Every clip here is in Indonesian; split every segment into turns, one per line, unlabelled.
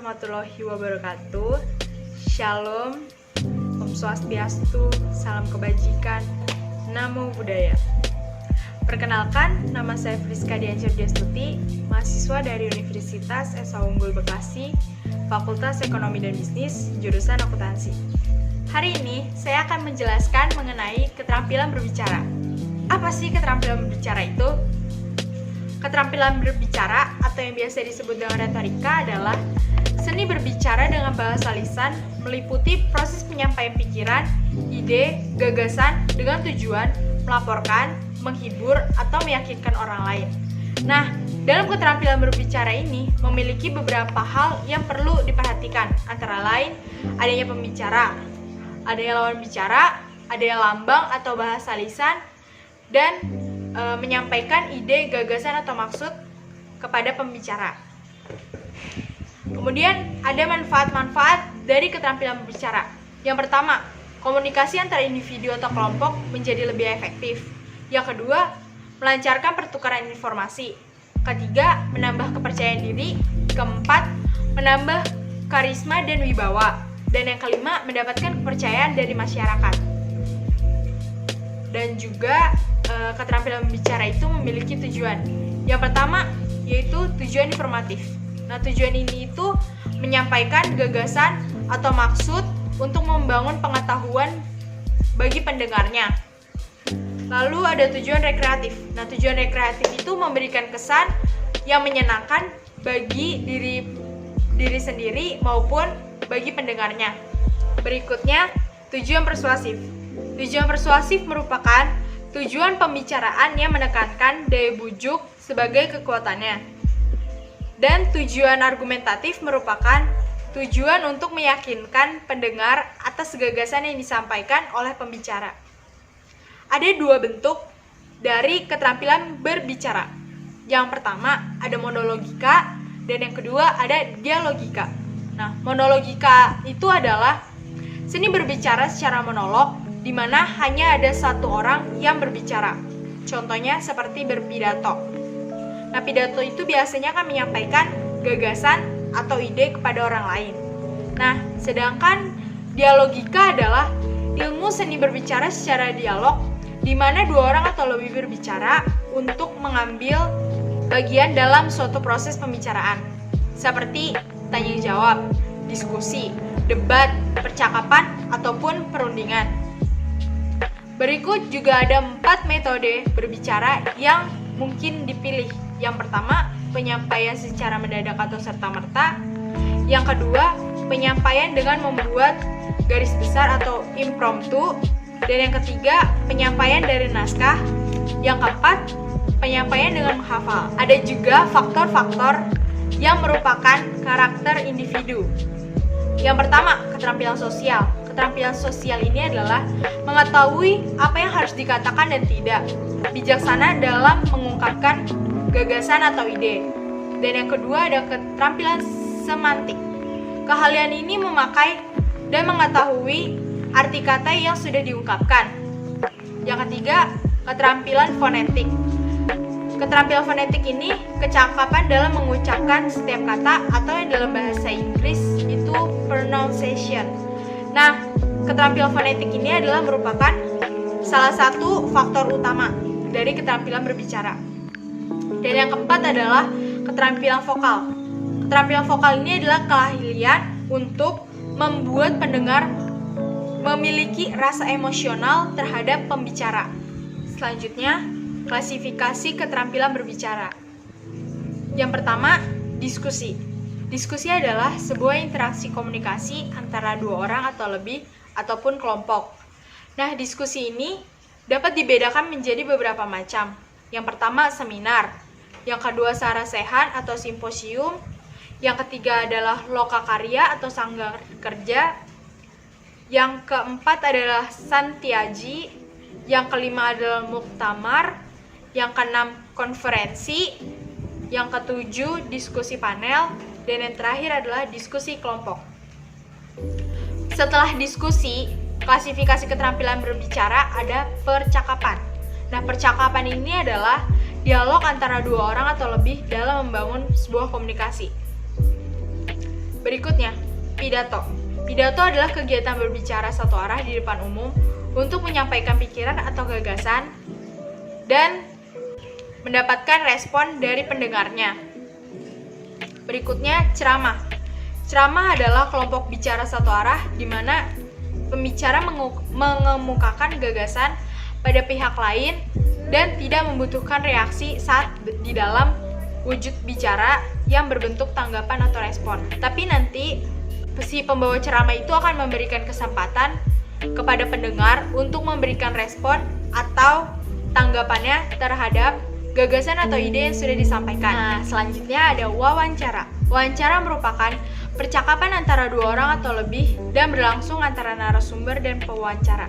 warahmatullahi wabarakatuh. Shalom, Om Swastiastu, salam kebajikan, Namo Buddhaya. Perkenalkan, nama saya Friska Diansyah Destuti, mahasiswa dari Universitas Esa Unggul Bekasi, Fakultas Ekonomi dan Bisnis, jurusan Akuntansi. Hari ini, saya akan menjelaskan mengenai keterampilan berbicara. Apa sih keterampilan berbicara itu? Keterampilan berbicara atau yang biasa disebut dengan retorika adalah seni berbicara dengan bahasa lisan meliputi proses penyampaian pikiran, ide, gagasan dengan tujuan melaporkan, menghibur, atau meyakinkan orang lain. Nah, dalam keterampilan berbicara ini memiliki beberapa hal yang perlu diperhatikan, antara lain adanya pembicara, adanya lawan bicara, adanya lambang atau bahasa lisan, dan menyampaikan ide, gagasan, atau maksud kepada pembicara. Kemudian ada manfaat-manfaat dari keterampilan berbicara. Yang pertama, komunikasi antara individu atau kelompok menjadi lebih efektif. Yang kedua, melancarkan pertukaran informasi. Ketiga, menambah kepercayaan diri. Keempat, menambah karisma dan wibawa. Dan yang kelima, mendapatkan kepercayaan dari masyarakat. Dan juga keterampilan berbicara itu memiliki tujuan. Yang pertama, yaitu tujuan informatif. Nah, tujuan ini itu menyampaikan gagasan atau maksud untuk membangun pengetahuan bagi pendengarnya. Lalu ada tujuan rekreatif. Nah, tujuan rekreatif itu memberikan kesan yang menyenangkan bagi diri sendiri maupun bagi pendengarnya. Berikutnya, tujuan persuasif. Tujuan persuasif merupakan tujuan pembicaraan yang menekankan daya bujuk sebagai kekuatannya. Dan tujuan argumentatif merupakan tujuan untuk meyakinkan pendengar atas gagasan yang disampaikan oleh pembicara. Ada dua bentuk dari keterampilan berbicara. Yang pertama ada monologika dan yang kedua ada dialogika. Nah, monologika itu adalah seni berbicara secara monolog di mana hanya ada satu orang yang berbicara. Contohnya seperti berpidato. Nah, pidato itu biasanya akan menyampaikan gagasan atau ide kepada orang lain. Nah, sedangkan dialogika adalah ilmu seni berbicara secara dialog di mana dua orang atau lebih berbicara untuk mengambil bagian dalam suatu proses pembicaraan. Seperti tanya jawab, diskusi, debat, percakapan, ataupun perundingan. Berikut juga ada 4 metode berbicara yang mungkin dipilih. Yang pertama, penyampaian secara mendadak atau serta-merta. Yang kedua, penyampaian dengan membuat garis besar atau impromptu. Dan yang ketiga, penyampaian dari naskah. Yang keempat, penyampaian dengan menghafal. Ada juga faktor-faktor yang merupakan karakter individu. Yang pertama, keterampilan sosial. Keterampilan sosial ini adalah mengetahui apa yang harus dikatakan dan tidak, bijaksana dalam mengungkapkan gagasan atau ide. Dan yang kedua ada keterampilan semantik. Keahlian ini memakai dan mengetahui arti kata yang sudah diungkapkan. Yang ketiga, keterampilan fonetik. Keterampilan fonetik ini kecakapan dalam mengucapkan setiap kata atau yang dalam bahasa Inggris itu pronunciation. Nah, keterampilan fonetik ini adalah merupakan salah satu faktor utama dari keterampilan berbicara. Dan yang keempat adalah keterampilan vokal. Keterampilan vokal ini adalah keahlian untuk membuat pendengar memiliki rasa emosional terhadap pembicara. Selanjutnya, klasifikasi keterampilan berbicara. Yang pertama, diskusi. Diskusi adalah sebuah interaksi komunikasi antara dua orang atau lebih ataupun kelompok. Nah, diskusi ini dapat dibedakan menjadi beberapa macam. Yang pertama, seminar. Yang kedua, sarasehan atau simposium. Yang ketiga adalah lokakarya atau sanggar kerja. Yang keempat adalah santiaji. Yang kelima adalah muktamar. Yang keenam, konferensi. Yang ketujuh, diskusi panel. Dan yang terakhir adalah diskusi kelompok. Setelah diskusi, klasifikasi keterampilan berbicara ada percakapan. Nah, percakapan ini adalah dialog antara dua orang atau lebih dalam membangun sebuah komunikasi. Berikutnya, pidato. Pidato adalah kegiatan berbicara satu arah di depan umum untuk menyampaikan pikiran atau gagasan dan mendapatkan respon dari pendengarnya. Berikutnya, ceramah. Ceramah adalah kelompok bicara satu arah di mana pembicara mengemukakan gagasan pada pihak lain dan tidak membutuhkan reaksi saat di dalam wujud bicara yang berbentuk tanggapan atau respon. Tapi nanti si pembawa ceramah itu akan memberikan kesempatan kepada pendengar untuk memberikan respon atau tanggapannya terhadap gagasan atau ide yang sudah disampaikan. Nah, selanjutnya ada wawancara. Wawancara merupakan percakapan antara dua orang atau lebih dan berlangsung antara narasumber dan pewawancara.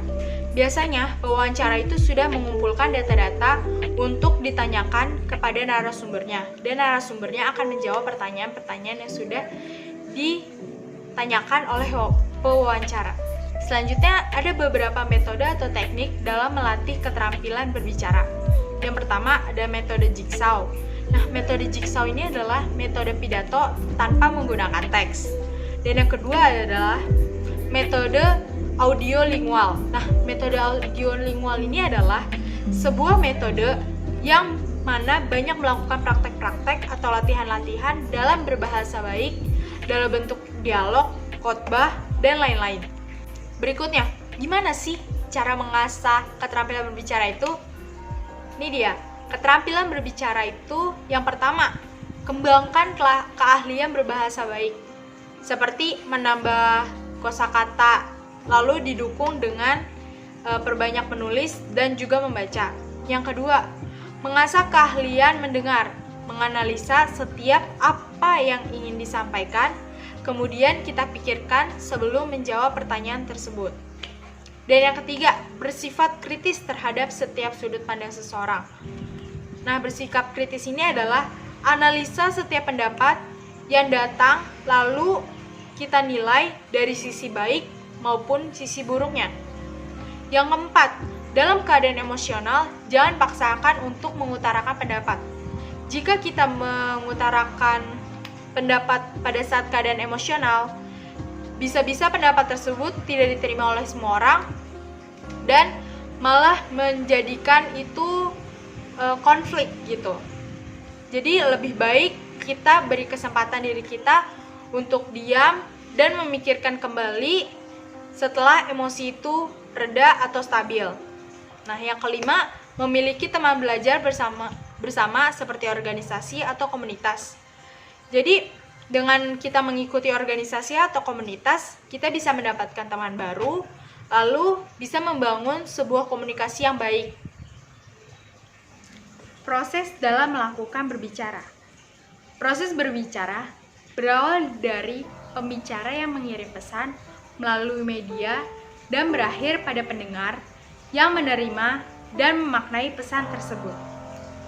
Biasanya, pewawancara itu sudah mengumpulkan data-data untuk ditanyakan kepada narasumbernya, dan narasumbernya akan menjawab pertanyaan-pertanyaan yang sudah ditanyakan oleh pewawancara. Selanjutnya, ada beberapa metode atau teknik dalam melatih keterampilan berbicara. Yang pertama, ada metode jigsaw. Nah, metode jigsaw ini adalah metode pidato tanpa menggunakan teks. Dan yang kedua adalah metode audiolingual. Nah, metode audiolingual ini adalah sebuah metode yang mana banyak melakukan praktek-praktek atau latihan-latihan dalam berbahasa baik, dalam bentuk dialog, khotbah, dan lain-lain. Berikutnya, gimana sih cara mengasah keterampilan berbicara itu? Ini dia, keterampilan berbicara itu yang pertama, kembangkan keahlian berbahasa baik, seperti menambah kosakata, lalu didukung dengan perbanyak menulis dan juga membaca. Yang kedua, mengasah keahlian mendengar, menganalisa setiap apa yang ingin disampaikan, kemudian kita pikirkan sebelum menjawab pertanyaan tersebut. Dan yang ketiga, bersifat kritis terhadap setiap sudut pandang seseorang. Nah, bersikap kritis ini adalah analisa setiap pendapat yang datang, lalu kita nilai dari sisi baik maupun sisi buruknya. Yang keempat, dalam keadaan emosional, jangan paksakan untuk mengutarakan pendapat. Jika kita mengutarakan pendapat pada saat keadaan emosional, bisa-bisa pendapat tersebut tidak diterima oleh semua orang dan malah menjadikan itu konflik gitu. Jadi lebih baik kita beri kesempatan diri kita untuk diam dan memikirkan kembali setelah emosi itu reda atau stabil. Nah, yang kelima, memiliki teman belajar bersama seperti organisasi atau komunitas. Jadi, dengan kita mengikuti organisasi atau komunitas, kita bisa mendapatkan teman baru, lalu bisa membangun sebuah komunikasi yang baik. Proses dalam melakukan berbicara. Proses berbicara berawal dari pembicara yang mengirim pesan melalui media dan berakhir pada pendengar yang menerima dan memaknai pesan tersebut.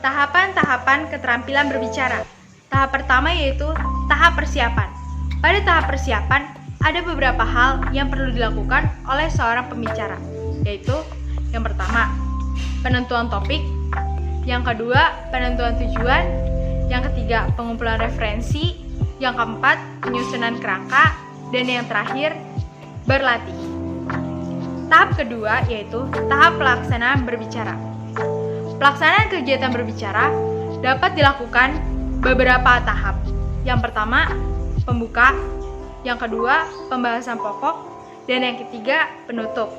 Tahapan-tahapan keterampilan berbicara. Tahap pertama yaitu tahap persiapan. Pada tahap persiapan, ada beberapa hal yang perlu dilakukan oleh seorang pembicara, yaitu yang pertama, penentuan topik, yang kedua, penentuan tujuan, yang ketiga, pengumpulan referensi, yang keempat, penyusunan kerangka, dan yang terakhir, berlatih. Tahap kedua yaitu tahap pelaksanaan berbicara. Pelaksanaan kegiatan berbicara dapat dilakukan beberapa tahap. Yang pertama, pembuka, yang kedua, pembahasan pokok, dan yang ketiga, penutup.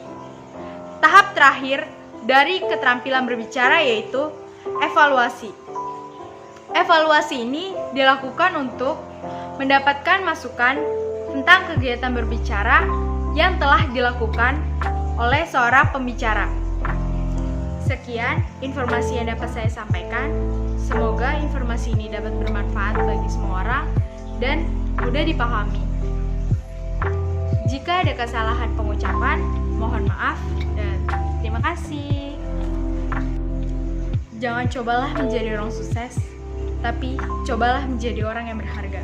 Tahap terakhir dari keterampilan berbicara yaitu evaluasi. Evaluasi ini dilakukan untuk mendapatkan masukan tentang kegiatan berbicara yang telah dilakukan oleh seorang pembicara. Sekian informasi yang dapat saya sampaikan. Semoga informasi ini dapat bermanfaat bagi semua orang dan mudah dipahami. Jika ada kesalahan pengucapan, mohon maaf dan terima kasih. Jangan cobalah menjadi orang sukses, tapi cobalah menjadi orang yang berharga.